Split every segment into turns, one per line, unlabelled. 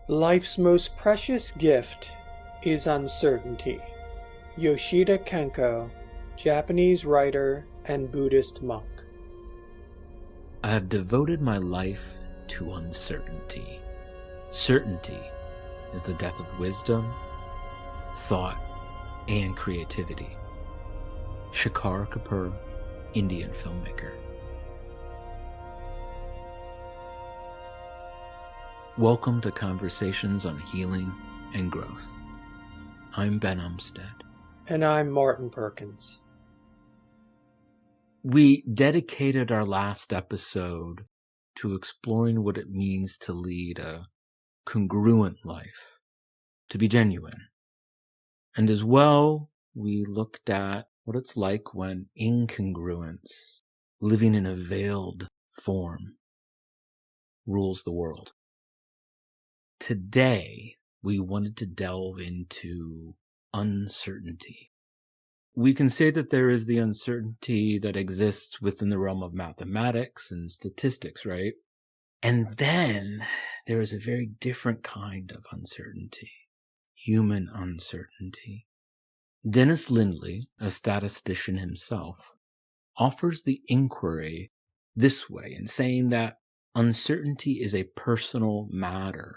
Life's most precious gift is uncertainty. Yoshida Kenko, Japanese writer and Buddhist monk.
I have devoted my life to uncertainty. Certainty is the death of wisdom, thought, and creativity. Shekhar Kapur, Indian filmmaker. Welcome to Conversations on Healing and Growth. I'm Ben Umstead.
And I'm Martin Perkins.
We dedicated our last episode to exploring what it means to lead a congruent life, to be genuine. And as well, we looked at what it's like when incongruence, living in a veiled form, rules the world. Today, we wanted to delve into uncertainty. We can say that there is the uncertainty that exists within the realm of mathematics and statistics, right? And then there is a very different kind of uncertainty, human uncertainty. Dennis Lindley, a statistician himself, offers the inquiry this way in saying that uncertainty is a personal matter.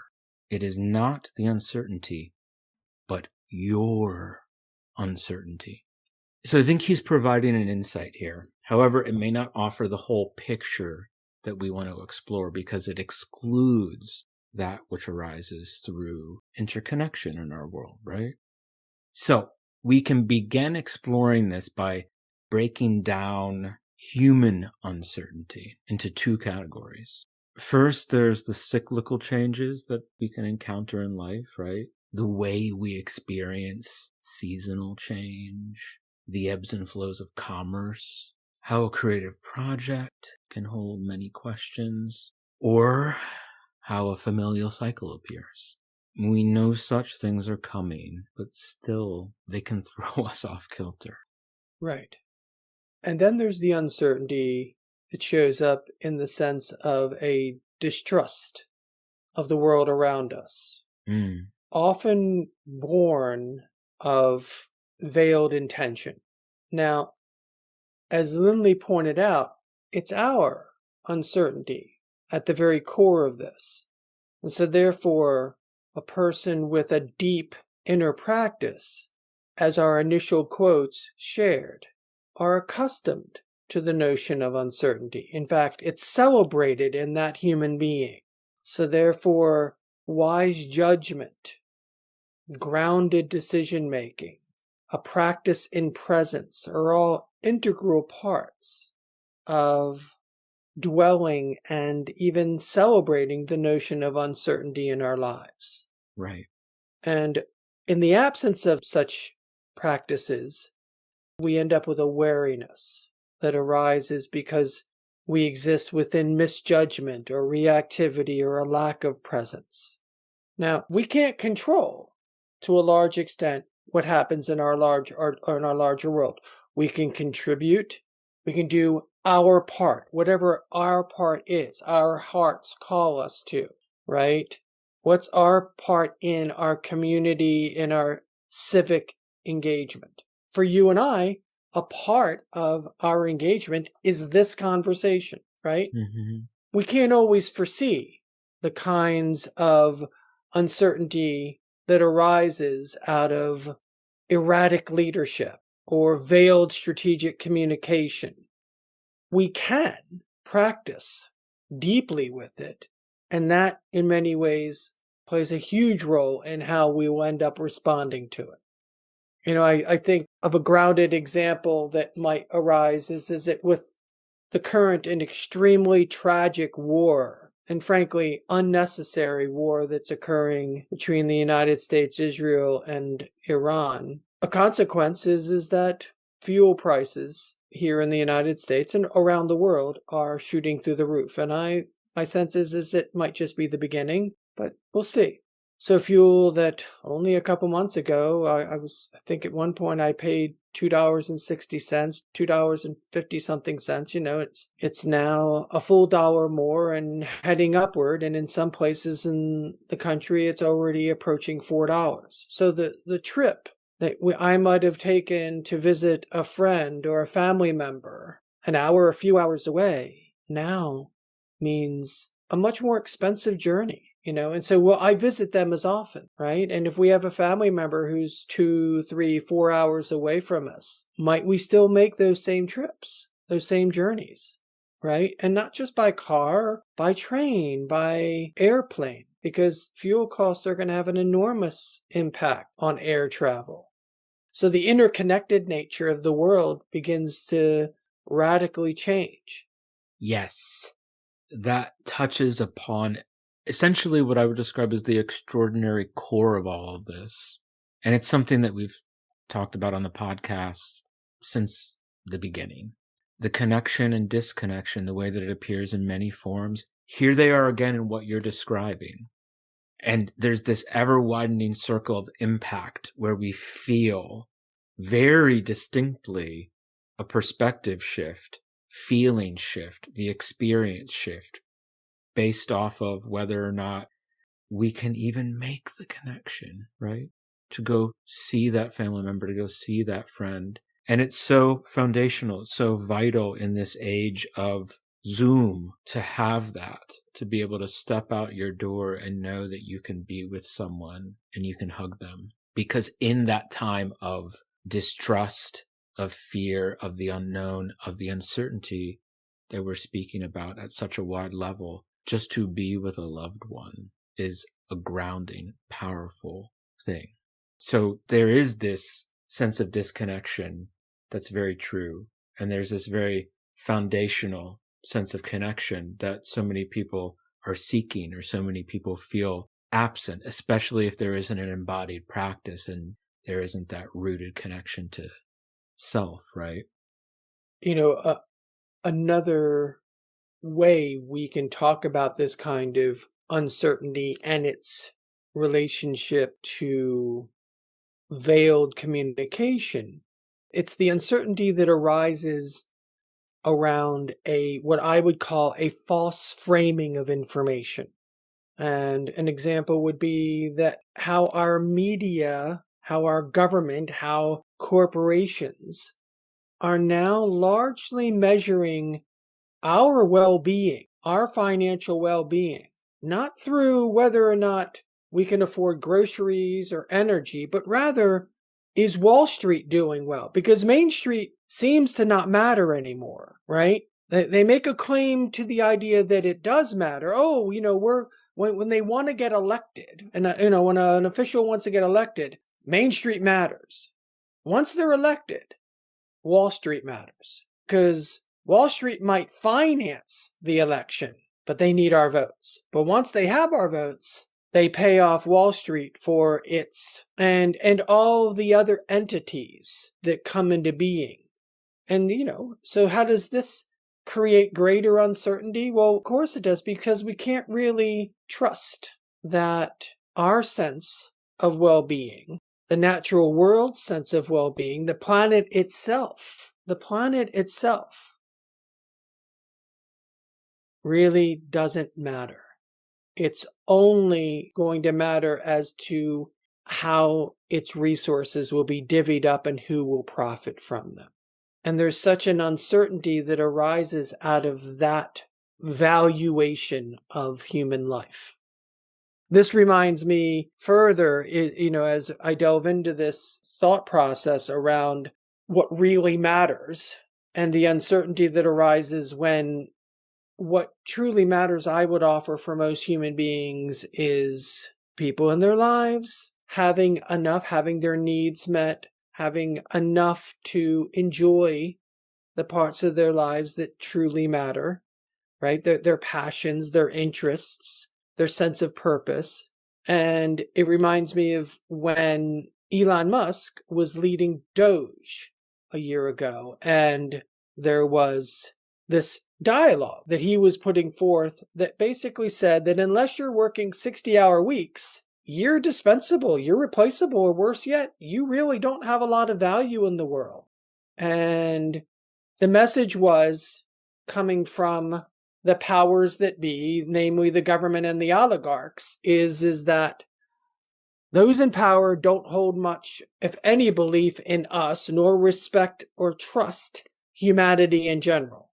It is not the uncertainty, but your uncertainty. So I think he's providing an insight here. However, it may not offer the whole picture that we want to explore because it excludes that which arises through interconnection in our world, right? So we can begin exploring this by breaking down human uncertainty into two categories. First, there's the cyclical changes that we can encounter in life, right? The way we experience seasonal change, the ebbs and flows of commerce, how a creative project can hold many questions, or how a familial cycle appears. We know such things are coming, but still they can throw us off kilter.
Right. And then there's the uncertainty that shows up in the sense of a distrust of the world around us, often born of veiled intention. Now, as Lindley pointed out, it's our uncertainty at the very core of this. And so therefore, a person with a deep inner practice, as our initial quotes shared, are accustomed to the notion of uncertainty. In fact, it's celebrated in that human being. So therefore, wise judgment, grounded decision-making, a practice in presence are all integral parts of dwelling and even celebrating the notion of uncertainty in our lives.
Right.
And in the absence of such practices, we end up with a wariness that arises because we exist within misjudgment or reactivity or a lack of presence. Now, we can't control, to a large extent, what happens in our larger world. We can contribute. We can do our part, whatever our part is, our hearts call us to, right? What's our part in our community, in our civic engagement? For you and I, a part of our engagement is this conversation, right?
Mm-hmm.
We can't always foresee the kinds of uncertainty that arises out of erratic leadership or veiled strategic communication. We can practice deeply with it, and that in many ways plays a huge role in how we will end up responding to it. I think of a grounded example that might arise is it with the current and extremely tragic war, and frankly, unnecessary war that's occurring between the United States, Israel, and Iran. A consequence is that fuel prices here in the United States and around the world are shooting through the roof. And my sense is it might just be the beginning, but we'll see. So fuel that only a couple months ago, I think at one point I paid $2.60, $2.50 something cents. It's now a full dollar more and heading upward. And in some places in the country, it's already approaching $4. So the trip that I might have taken to visit a friend or a family member an hour, a few hours away, now means a much more expensive journey. And so I visit them as often, right? And if we have a family member who's 2, 3, 4 hours away from us, might we still make those same trips, those same journeys, right? And not just by car, by train, by airplane, because fuel costs are going to have an enormous impact on air travel. So the interconnected nature of the world begins to radically change.
Yes, that touches upon essentially what I would describe as the extraordinary core of all of this. And it's something that we've talked about on the podcast since the beginning. The connection and disconnection, the way that it appears in many forms. Here they are again in what you're describing. And there's this ever widening circle of impact where we feel very distinctly a perspective shift, feeling shift, the experience shift, based off of whether or not we can even make the connection, right? To go see that family member, to go see that friend. And it's so foundational, it's so vital in this age of Zoom to have that, to be able to step out your door and know that you can be with someone and you can hug them. Because in that time of distrust, of fear, of the unknown, of the uncertainty that we're speaking about at such a wide level, just to be with a loved one is a grounding, powerful thing. So there is this sense of disconnection that's very true. And there's this very foundational sense of connection that so many people are seeking, or so many people feel absent, especially if there isn't an embodied practice and there isn't that rooted connection to self, right?
Another way we can talk about this kind of uncertainty and its relationship to veiled communication. It's the uncertainty that arises around what I would call a false framing of information. And an example would be that how our media, how our government, how corporations are now largely measuring our well-being, our financial well-being, not through whether or not we can afford groceries or energy, but rather, is Wall Street doing well? Because Main Street seems to not matter anymore, right? They make a claim to the idea that it does matter. Oh, when they want to get elected, and when an official wants to get elected, Main Street matters. Once they're elected, Wall Street matters, because Wall Street might finance the election, but they need our votes. But once they have our votes, they pay off Wall Street for its and all the other entities that come into being. And so how does this create greater uncertainty? Well, of course it does, because we can't really trust that our sense of well-being, the natural world sense of well-being, the planet itself really doesn't matter. It's only going to matter as to how its resources will be divvied up and who will profit from them. And there's such an uncertainty that arises out of that valuation of human life. This reminds me further, as I delve into this thought process around what really matters and the uncertainty that arises when what truly matters, I would offer, for most human beings is people in their lives having enough, having their needs met, having enough to enjoy the parts of their lives that truly matter, right? Their passions, their interests, their sense of purpose. And it reminds me of when Elon Musk was leading Doge a year ago, and there was this dialogue that he was putting forth that basically said that unless you're working 60-hour weeks, you're dispensable, you're replaceable, or worse yet, you really don't have a lot of value in the world. And the message was coming from the powers that be, namely the government and the oligarchs, is that those in power don't hold much, if any, belief in us, nor respect or trust humanity in general,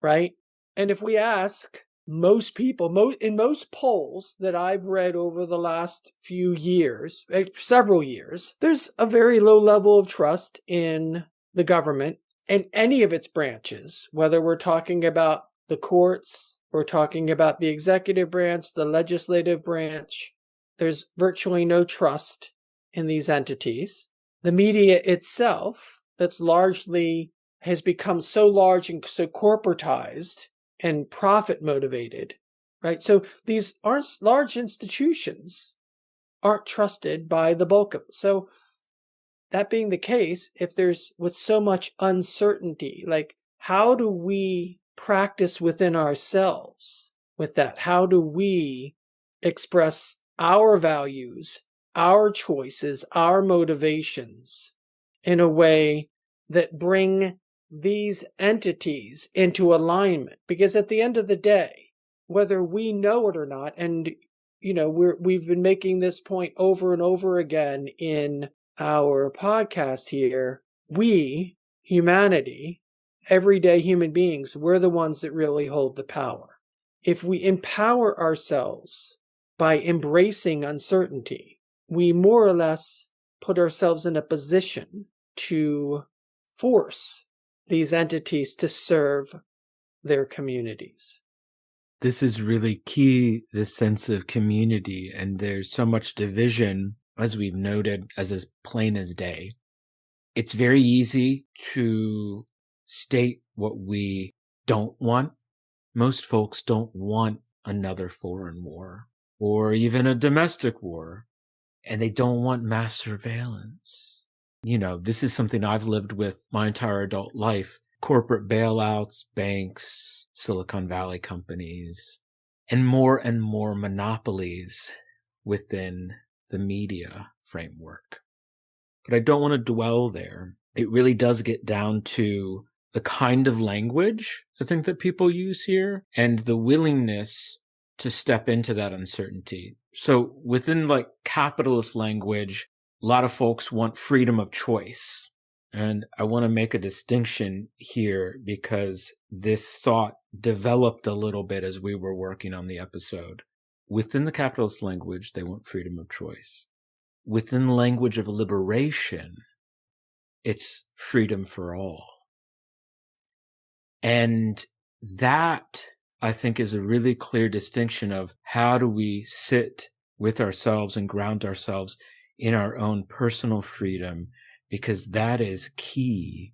right? And if we ask most people, in most polls that I've read over the last few years, several years, there's a very low level of trust in the government and any of its branches, whether we're talking about the courts, we're talking about the executive branch, the legislative branch. There's virtually no trust in these entities. The media itself, that's largely has become so large and so corporatized and profit motivated, right? So these aren't large institutions, aren't trusted by the bulk of it. So that being the case, if there's with so much uncertainty, like how do we practice within ourselves with that? How do we express our values, our choices, our motivations in a way that bring these entities into alignment? Because at the end of the day, whether we know it or not, and we've been making this point over and over again in our podcast here, we, humanity, everyday human beings, we're the ones that really hold the power. If we empower ourselves by embracing uncertainty, we more or less put ourselves in a position to force these entities to serve their communities.
This is really key, this sense of community, and there's so much division, as we've noted, as plain as day. It's very easy to state what we don't want. Most folks don't want another foreign war or even a domestic war, and they don't want mass surveillance. This is something I've lived with my entire adult life. Corporate bailouts, banks, Silicon Valley companies, and more monopolies within the media framework. But I don't want to dwell there. It really does get down to the kind of language I think that people use here and the willingness to step into that uncertainty. So within capitalist language, a lot of folks want freedom of choice. And I want to make a distinction here because this thought developed a little bit as we were working on the episode. Within the capitalist language, they want freedom of choice. Within the language of liberation, it's freedom for all. And that, I think, is a really clear distinction of how do we sit with ourselves and ground ourselves in our own personal freedom, because that is key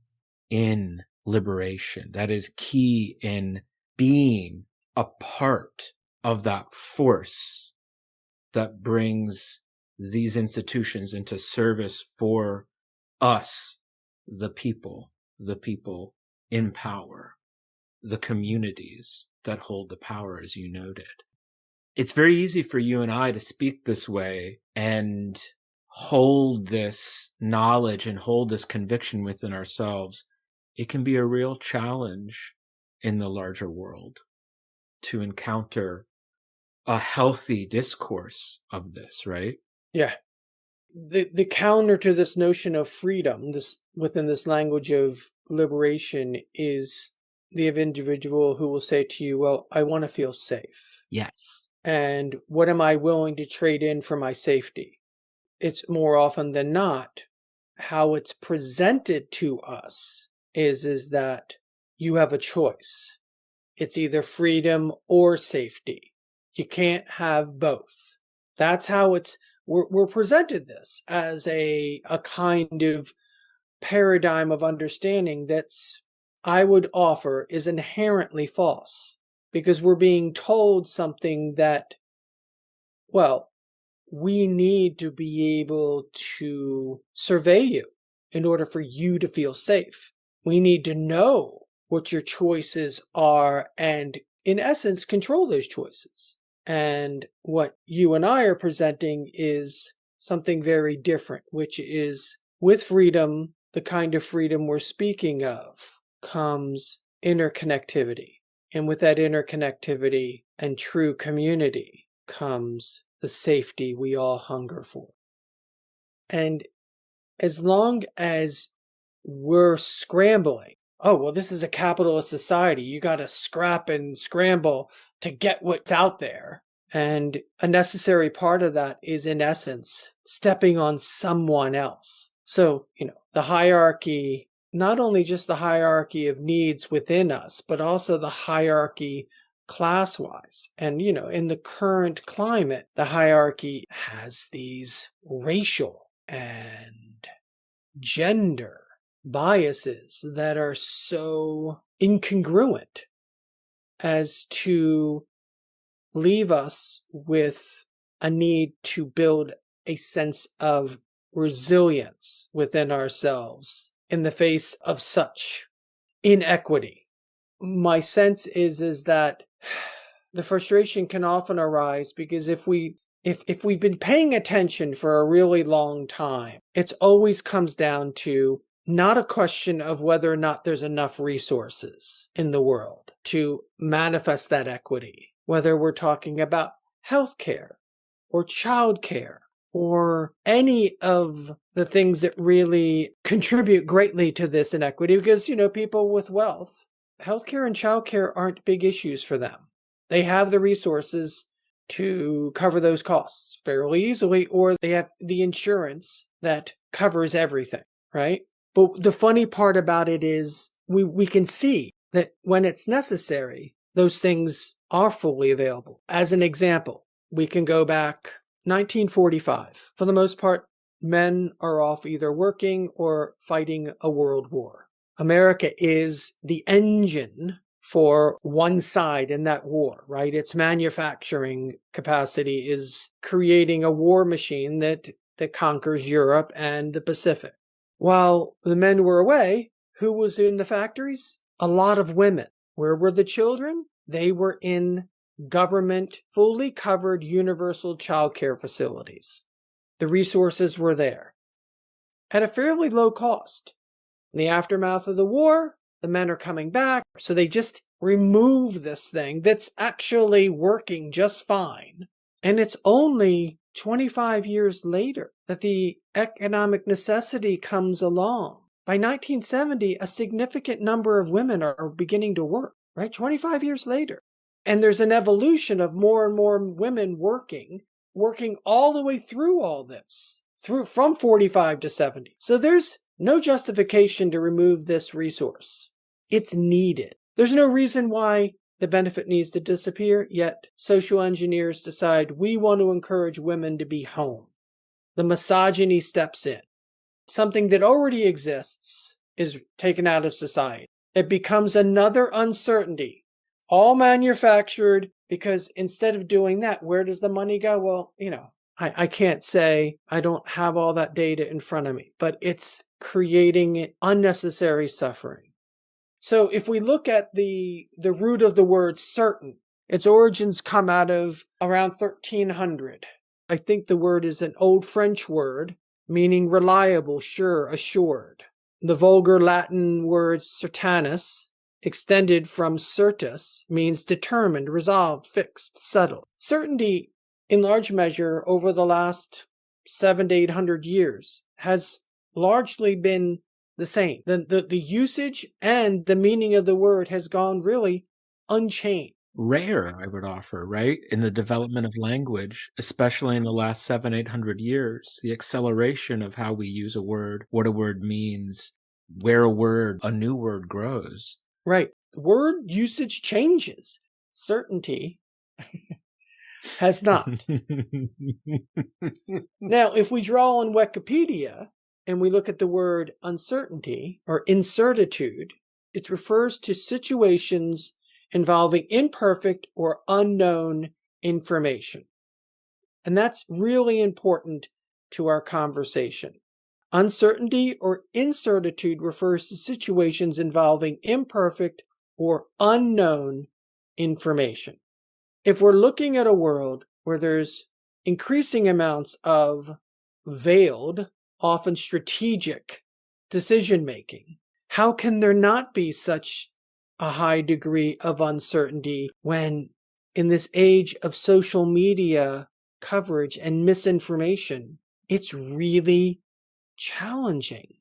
in liberation. That is key in being a part of that force that brings these institutions into service for us, the people in power, the communities that hold the power, as you noted. It's very easy for you and I to speak this way and hold this knowledge and hold this conviction within ourselves. It can be a real challenge in the larger world to encounter a healthy discourse of this, right?
Yeah. The counter to this notion of freedom, this within this language of liberation, is the individual who will say to you, well, I want to feel safe.
Yes.
And what am I willing to trade in for my safety? It's more often than not how it's presented to us is that you have a choice. It's either freedom or safety. You can't have both. That's how we're presented this as a kind of paradigm of understanding that's, I would offer, is inherently false, because we're being told something that, well, we need to be able to survey you in order for you to feel safe. We need to know what your choices are and, in essence, control those choices. And what you and I are presenting is something very different, which is with freedom, the kind of freedom we're speaking of, comes interconnectivity. And with that interconnectivity and true community comes the safety we all hunger for. And as long as we're scrambling, oh, well, this is a capitalist society. You got to scrap and scramble to get what's out there. And a necessary part of that is, in essence, stepping on someone else. So, the hierarchy, not only just the hierarchy of needs within us, but also the hierarchy class-wise. And, in the current climate, the hierarchy has these racial and gender biases that are so incongruent as to leave us with a need to build a sense of resilience within ourselves in the face of such inequity. My sense is that the frustration can often arise because if we've been paying attention for a really long time, it always comes down to not a question of whether or not there's enough resources in the world to manifest that equity, whether we're talking about healthcare or childcare or any of the things that really contribute greatly to this inequity, because, people with wealth, healthcare and childcare aren't big issues for them. They have the resources to cover those costs fairly easily, or they have the insurance that covers everything, right? But the funny part about it is we can see that when it's necessary, those things are fully available. As an example, we can go back 1945. For the most part, men are off either working or fighting a world war. America is the engine for one side in that war, right? Its manufacturing capacity is creating a war machine that conquers Europe and the Pacific. While the men were away, who was in the factories? A lot of women. Where were the children? They were in government, fully covered universal childcare facilities. The resources were there at a fairly low cost. In the aftermath of the war, the men are coming back, so they just remove this thing that's actually working just fine. And it's only 25 years later that the economic necessity comes along. By 1970, a significant number of women are beginning to work, right? 25 years later. And there's an evolution of more and more women working all the way through all this, from 45 to 70. So there's no justification to remove this resource. It's needed. There's no reason why the benefit needs to disappear, yet social engineers decide we want to encourage women to be home. The misogyny steps in. Something that already exists is taken out of society. It becomes another uncertainty, all manufactured, because instead of doing that, where does the money go? Well, I can't say, I don't have all that data in front of me, but it's creating unnecessary suffering. So if we look at the root of the word certain, its origins come out of around 1300. I think the word is an old French word meaning reliable, sure, assured. The vulgar Latin word certanus, extended from certus, means determined, resolved, fixed, settled. Certainty, in large measure, over the last 700 to 800 years, has largely been the same. The usage and the meaning of the word has gone really unchanged.
Rare, I would offer, right? In the development of language, especially in the last 700 to 800 years, the acceleration of how we use a word, what a word means, where a new word grows.
Right. Word usage changes. Certainty has not. Now, if we draw on Wikipedia and we look at the word uncertainty or incertitude, it refers to situations involving imperfect or unknown information. And that's really important to our conversation. Uncertainty or incertitude refers to situations involving imperfect or unknown information. if we're looking at a world where there's increasing amounts of veiled, often strategic decision making, how can there not be such a high degree of uncertainty when, in this age of social media coverage and misinformation, it's really challenging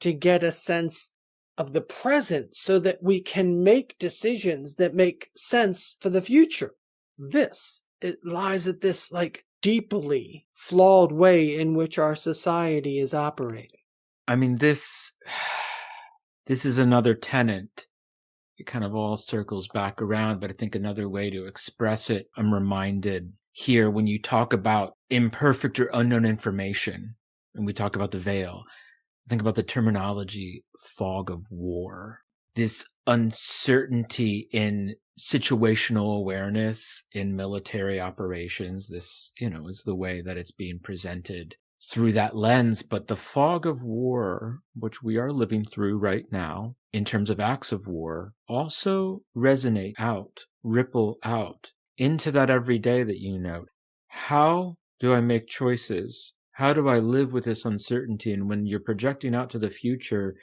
to get a sense of the present so that we can make decisions that make sense for the future? It lies at this deeply flawed way in which our society is operating.
I mean, this is another tenet. It kind of all circles back around, but I think another way to express it, I'm reminded here when you talk about imperfect or unknown information, and we talk about the veil, think about the terminology fog of war. This uncertainty in situational awareness in military operations, this, is the way that it's being presented through that lens. But the fog of war, which we are living through right now in terms of acts of war, also resonate out, ripple out into that everyday that you note. How do I make choices? How do I live with this uncertainty? And when you're projecting out to the future,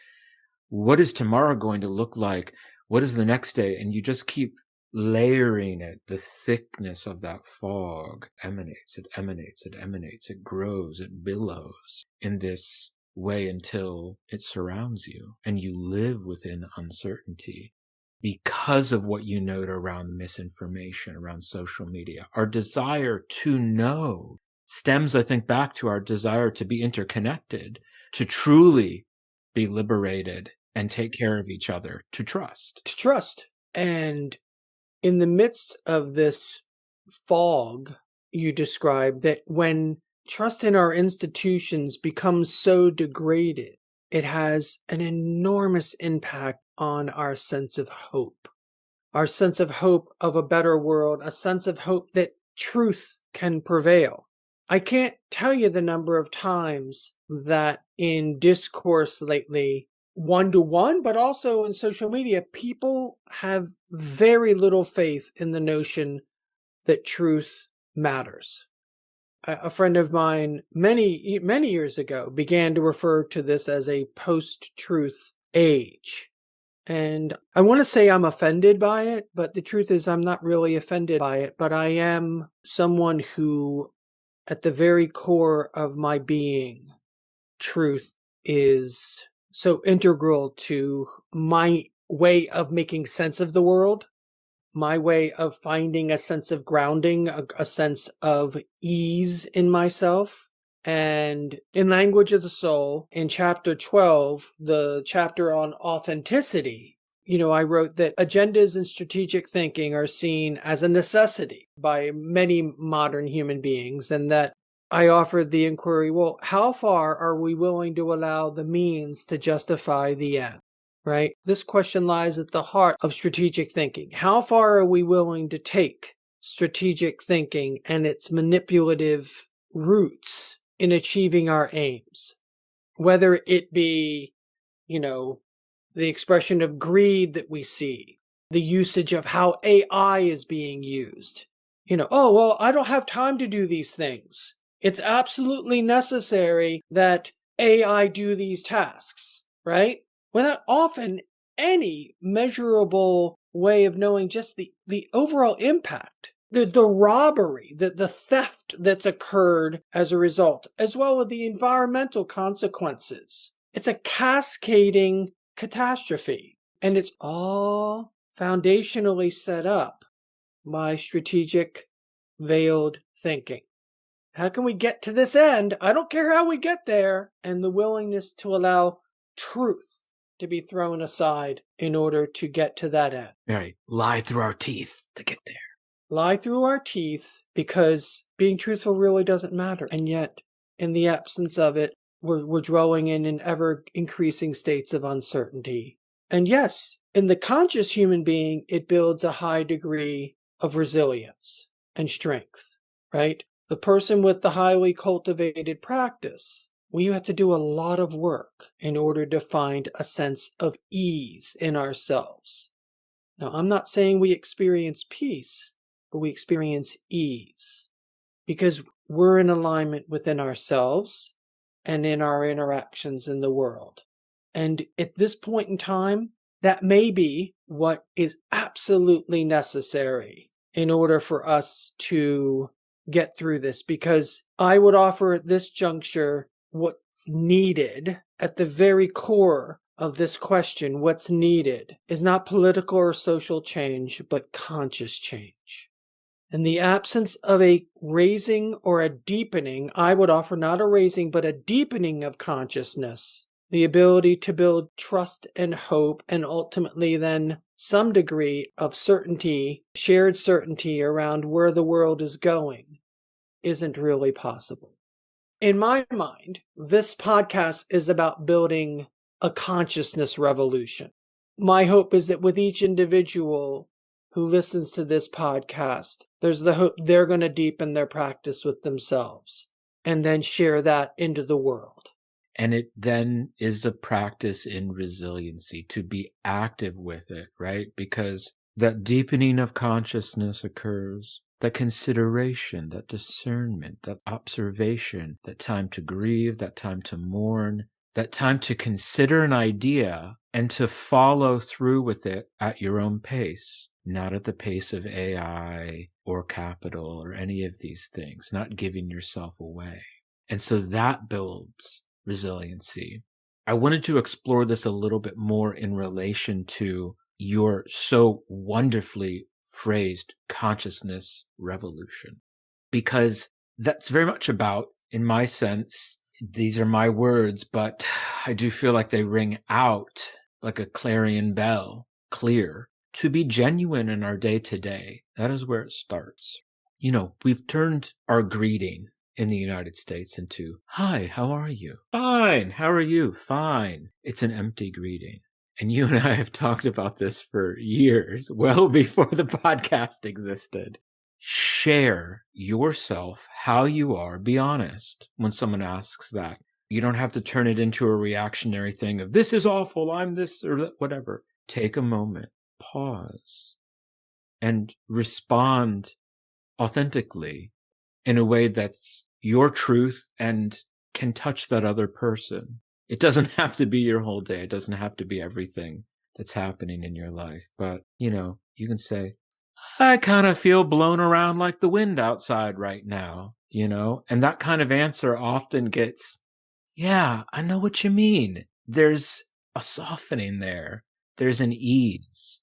what is tomorrow going to look like? What is the next day? And you just keep layering it. The thickness of that fog emanates, it grows, it billows in this way until it surrounds you and you live within uncertainty because of what you note around misinformation, around social media. Our desire to know stems, I think, back to our desire to be interconnected, to truly be liberated and take care of each other, to trust.
To trust. And in the midst of this fog you describe, that when trust in our institutions becomes so degraded, it has an enormous impact on our sense of hope. Our sense of hope of a better world, a sense of hope that truth can prevail. I can't tell you the number of times that in discourse lately, one-to-one, but also in social media, people have very little faith in the notion that truth matters. A friend of mine many, many years ago began to refer to this as a post-truth age. And I want to say I'm offended by it, but the truth is I'm not really offended by it. But I am someone who, at the very core of my being, truth is so integral to my way of making sense of the world, my way of finding a sense of grounding, a sense of ease in myself. And in Language of the Soul, in chapter 12, the chapter on authenticity, I wrote that agendas and strategic thinking are seen as a necessity by many modern human beings, and that I offered the inquiry, well, how far are we willing to allow the means to justify the end? Right? This question lies at the heart of strategic thinking. How far are we willing to take strategic thinking and its manipulative roots in achieving our aims? Whether it be, the expression of greed that we see, the usage of how AI is being used. Oh, well, I don't have time to do these things. It's absolutely necessary that AI do these tasks, right? Without often any measurable way of knowing just the overall impact, the robbery, the theft that's occurred as a result, as well as the environmental consequences. It's a cascading catastrophe, and it's all foundationally set up by strategic, veiled thinking. How can we get to this end? I don't care how we get there. And the willingness to allow truth to be thrown aside in order to get to that end.
Right. Lie through our teeth to get there.
Lie through our teeth because being truthful really doesn't matter. And yet, in the absence of it, we're dwelling in ever increasing states of uncertainty. And yes, in the conscious human being, it builds a high degree of resilience and strength, right? The person with the highly cultivated practice, we have to do a lot of work in order to find a sense of ease in ourselves. Now, I'm not saying we experience peace, but we experience ease because we're in alignment within ourselves and in our interactions in the world. And at this point in time, that may be what is absolutely necessary in order for us to get through this, because I would offer at this juncture what's needed at the very core of this question. What's needed is not political or social change, but conscious change. In the absence of a raising or a deepening, I would offer not a raising, but a deepening of consciousness, the ability to build trust and hope, and ultimately then some degree of certainty, shared certainty around where the world is going, isn't really possible. In my mind, this podcast is about building a consciousness revolution. My hope is that with each individual who listens to this podcast, there's the hope they're going to deepen their practice with themselves and then share that into the world.
And it then is a practice in resiliency, to be active with it, right? Because that deepening of consciousness occurs, that consideration, that discernment, that observation, that time to grieve, that time to mourn, that time to consider an idea and to follow through with it at your own pace, not at the pace of AI or capital or any of these things, not giving yourself away. And so that builds resiliency. I wanted to explore this a little bit more in relation to your so wonderfully phrased consciousness revolution, because that's very much about, in my sense, these are my words, but I do feel like they ring out like a clarion bell, clear. To be genuine in our day to day, that is where it starts. You know, we've turned our greeting in the United States into, "Hi, how are you?" "Fine, how are you?" "Fine." It's an empty greeting. And you and I have talked about this for years, well before the podcast existed. Share yourself, how you are. Be honest when someone asks that. You don't have to turn it into a reactionary thing of, "This is awful, I'm this," or whatever. Take a moment, pause, and respond authentically in a way that's your truth and can touch that other person. It doesn't have to be your whole day. It doesn't have to be everything that's happening in your life. But, you know, you can say, "I kind of feel blown around like the wind outside right now," you know? And that kind of answer often gets, "Yeah, I know what you mean." There's a softening there. There's an ease.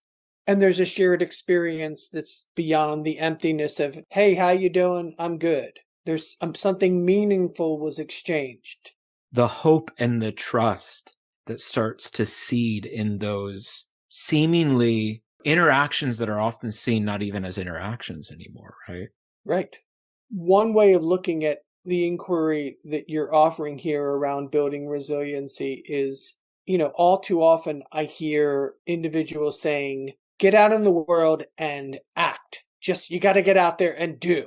And there's a shared experience that's beyond the emptiness of, "Hey, how you doing? I'm good." There's something meaningful was exchanged.
The hope and the trust that starts to seed in those seemingly interactions that are often seen not even as interactions anymore, right?
Right. One way of looking at the inquiry that you're offering here around building resiliency is, all too often I hear individuals saying, get out in the world and act. Just, you got to get out there and do.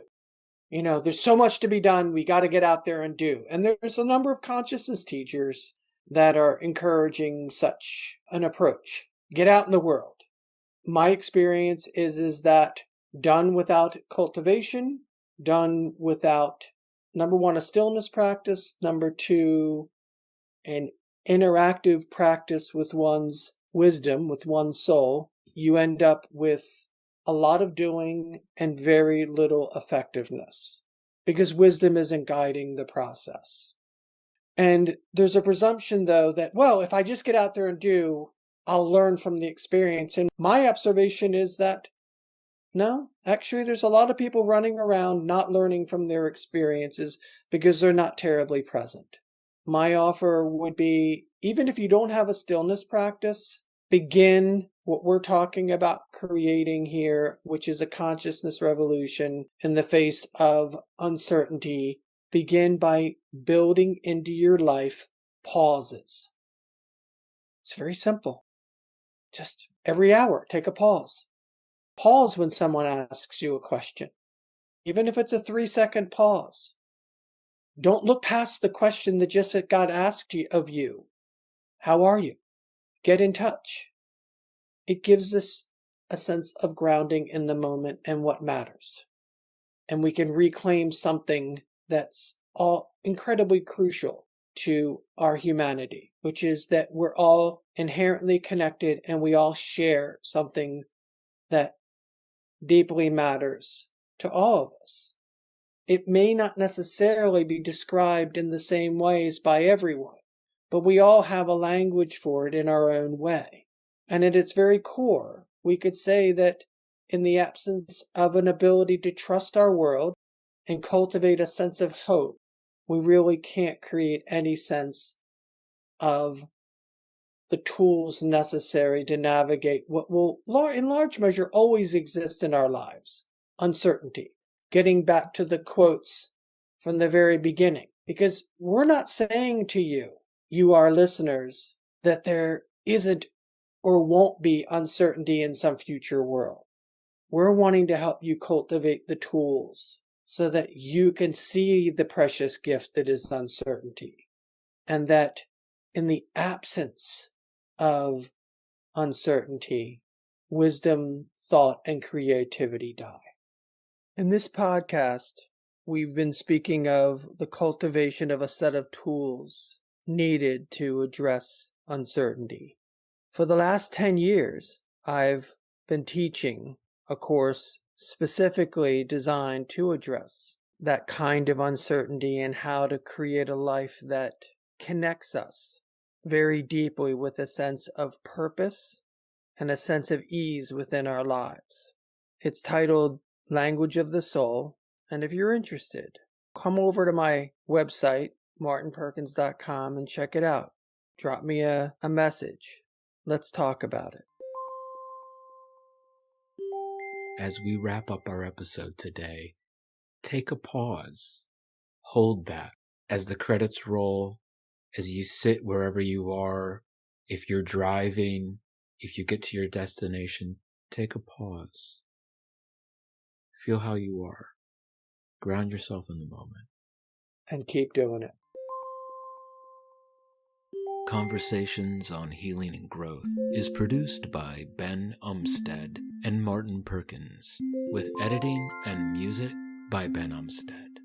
There's so much to be done. We got to get out there and do. And there's a number of consciousness teachers that are encouraging such an approach. Get out in the world. My experience is that done without cultivation, done without, number one, a stillness practice, number two, an interactive practice with one's wisdom, with one's soul, you end up with a lot of doing and very little effectiveness because wisdom isn't guiding the process. And there's a presumption, though, that, well, if I just get out there and do, I'll learn from the experience. And my observation is that, no, actually, there's a lot of people running around not learning from their experiences because they're not terribly present. My offer would be, even if you don't have a stillness practice, begin what we're talking about creating here, which is a consciousness revolution in the face of uncertainty. Begin by building into your life pauses. It's very simple. Just every hour, take a pause. Pause when someone asks you a question, even if it's a 3-second pause. Don't look past the question that just got asked of you. How are you? Get in touch. It gives us a sense of grounding in the moment and what matters. And we can reclaim something that's all incredibly crucial to our humanity, which is that we're all inherently connected and we all share something that deeply matters to all of us. It may not necessarily be described in the same ways by everyone, but we all have a language for it in our own way. And at its very core, we could say that in the absence of an ability to trust our world and cultivate a sense of hope, we really can't create any sense of the tools necessary to navigate what will, in large measure, always exist in our lives: uncertainty. Getting back to the quotes from the very beginning, because we're not saying to you, our listeners, that there isn't or won't be uncertainty in some future world. We're wanting to help you cultivate the tools so that you can see the precious gift that is uncertainty, and that in the absence of uncertainty, wisdom, thought, and creativity die. In this podcast, we've been speaking of the cultivation of a set of tools needed to address uncertainty. For the last 10 years, I've been teaching a course specifically designed to address that kind of uncertainty and how to create a life that connects us very deeply with a sense of purpose and a sense of ease within our lives. It's titled Language of the Soul, and if you're interested, come over to my website, martinperkins.com, and check it out. Drop me a message. Let's talk about it.
As we wrap up our episode today, take a pause. Hold that as the credits roll, as you sit wherever you are. If you're driving, if you get to your destination, take a pause. Feel how you are. Ground yourself in the moment.
And keep doing it.
Conversations on Healing and Growth is produced by Ben Umstead and Martin Perkins, with editing and music by Ben Umstead.